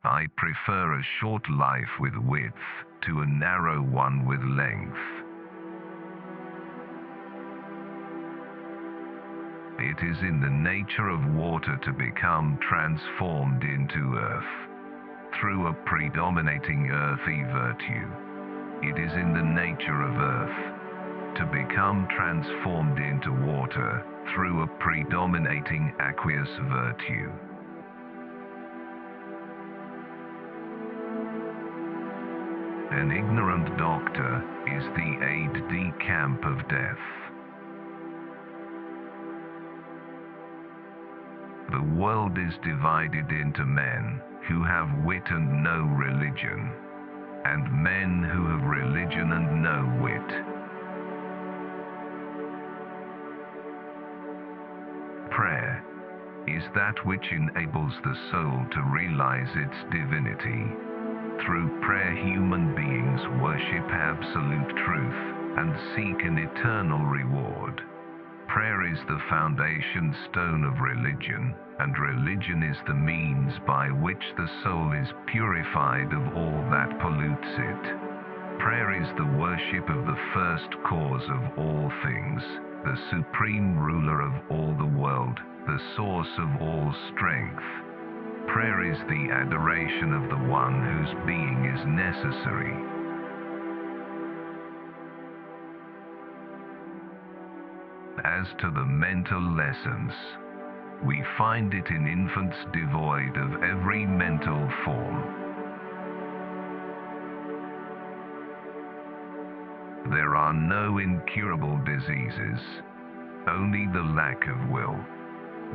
I prefer a short life with width to a narrow one with length. It is in the nature of water to become transformed into earth, through a predominating earthy virtue. It is in the nature of earth to become transformed into water, through a predominating aqueous virtue. An ignorant doctor is the aide-de-camp of death. The world is divided into men who have wit and no religion, and men who have religion and no wit. Prayer is that which enables the soul to realize its divinity. Through prayer, human beings worship absolute truth and seek an eternal reward. Prayer is the foundation stone of religion, and religion is the means by which the soul is purified of all that pollutes it. Prayer is the worship of the first cause of all things, the supreme ruler of all the world, the source of all strength. Prayer is the adoration of the one whose being is necessary. As to the mental lessons, we find it in infants devoid of every mental form. There are no incurable diseases, only the lack of will.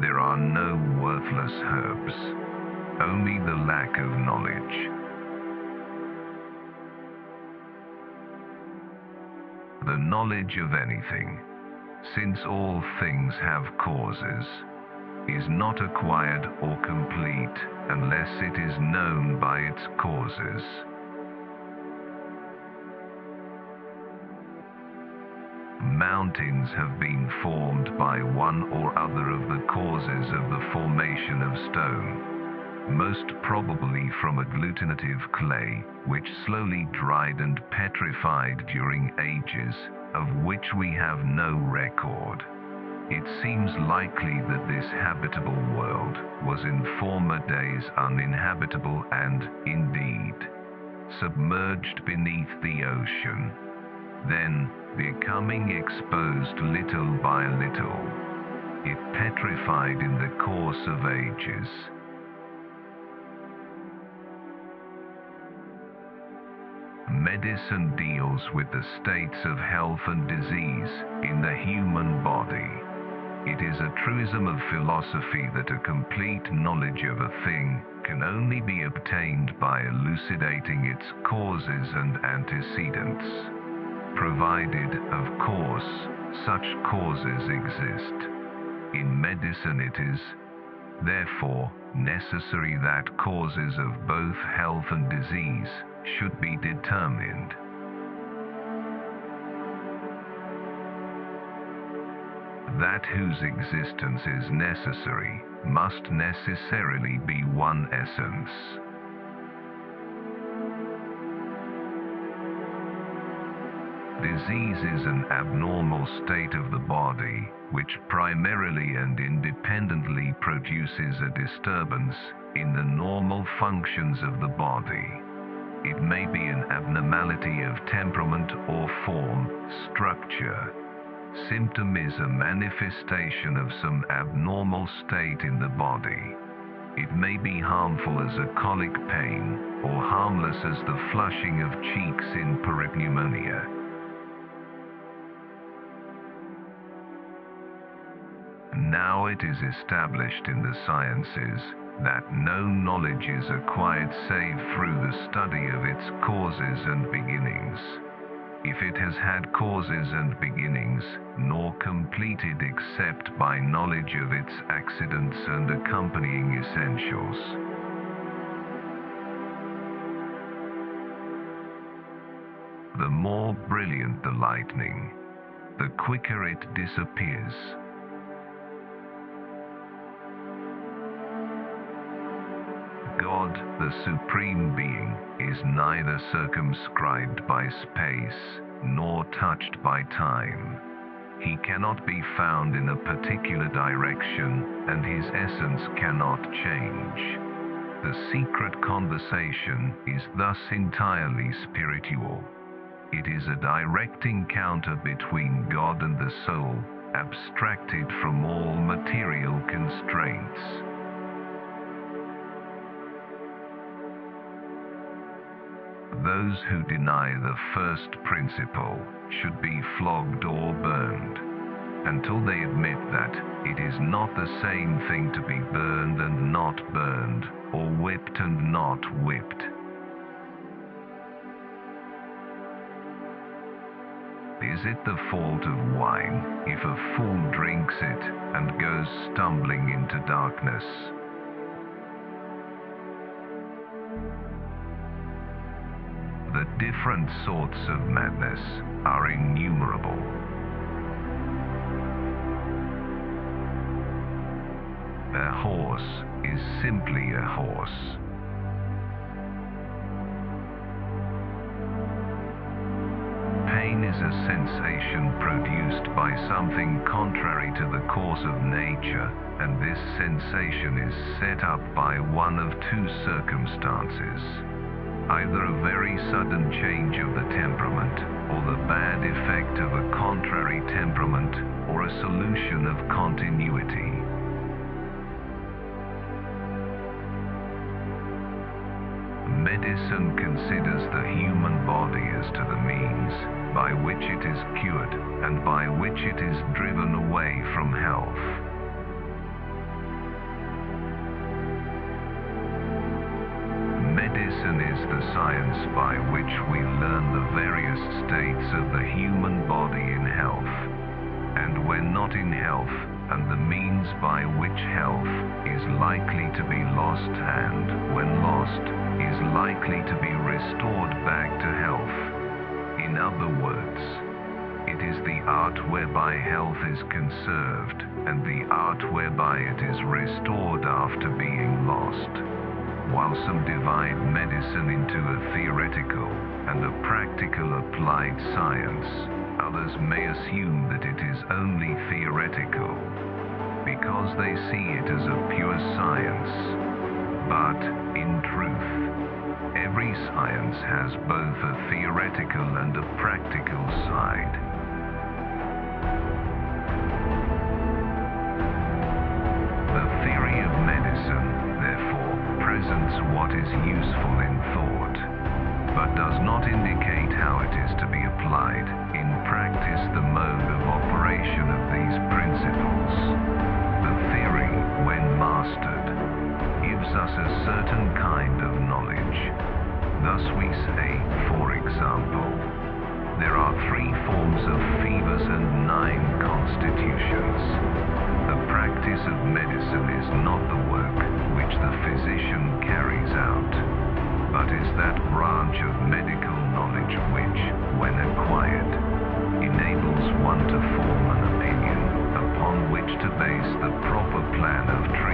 There are no worthless herbs, only the lack of knowledge. The knowledge of anything, since all things have causes, is not acquired or complete unless it is known by its causes. Mountains have been formed by one or other of the causes of the formation of stone, most probably from agglutinative clay, which slowly dried and petrified during ages, of which we have no record. It seems likely that this habitable world was in former days uninhabitable and, indeed, submerged beneath the ocean. Then, becoming exposed little by little, it petrified in the course of ages. Medicine deals with the states of health and disease in the human body. It is a truism of philosophy that a complete knowledge of a thing can only be obtained by elucidating its causes and antecedents, provided, of course, such causes exist. In medicine it is, therefore, necessary that causes of both health and disease should be determined. That whose existence is necessary must necessarily be one essence. Disease is an abnormal state of the body, which primarily and independently produces a disturbance in the normal functions of the body. It may be an abnormality of temperament or form, structure. Symptom is a manifestation of some abnormal state in the body. It may be harmful as a colic pain, or harmless as the flushing of cheeks in parapneumonia. Now it is established in the sciences that no knowledge is acquired save through the study of its causes and beginnings. If it has had causes and beginnings, nor completed except by knowledge of its accidents and accompanying essentials. The more brilliant the lightning, the quicker it disappears. God, the Supreme Being, is neither circumscribed by space nor touched by time. He cannot be found in a particular direction, and his essence cannot change. The secret conversation is thus entirely spiritual. It is a direct encounter between God and the soul, abstracted from all material constraints. Those who deny the first principle should be flogged or burned, until they admit that it is not the same thing to be burned and not burned, or whipped and not whipped. Is it the fault of wine if a fool drinks it and goes stumbling into darkness? The different sorts of madness are innumerable. A horse is simply a horse. Pain is a sensation produced by something contrary to the course of nature, and this sensation is set up by one of two circumstances: either a very sudden change of the temperament, or the bad effect of a contrary temperament, or a solution of continuity. Medicine considers the human body as to the means by which it is cured and by which it is driven away from health. Medicine is the science by which we learn the various states of the human body in health, and when not in health, and the means by which health is likely to be lost, and when lost, is likely to be restored back to health. In other words, it is the art whereby health is conserved, and the art whereby it is restored after being lost. While some divide medicine into a theoretical and a practical applied science, others may assume that it is only theoretical, because they see it as a pure science. But, in truth, every science has both a theoretical and a practical side. The theory of medicine, therefore, presents what is useful in thought, but does not indicate how it is to be applied in practice, the mode of operation of these principles. The theory, when mastered, gives us a certain kind of knowledge. Thus we say, for example, there are 3 forms of fevers and 9 constitutions. The practice of medicine is not the work which the physician carries out, but is that branch of medical knowledge which, when acquired, enables one to form an opinion upon which to base the proper plan of treatment.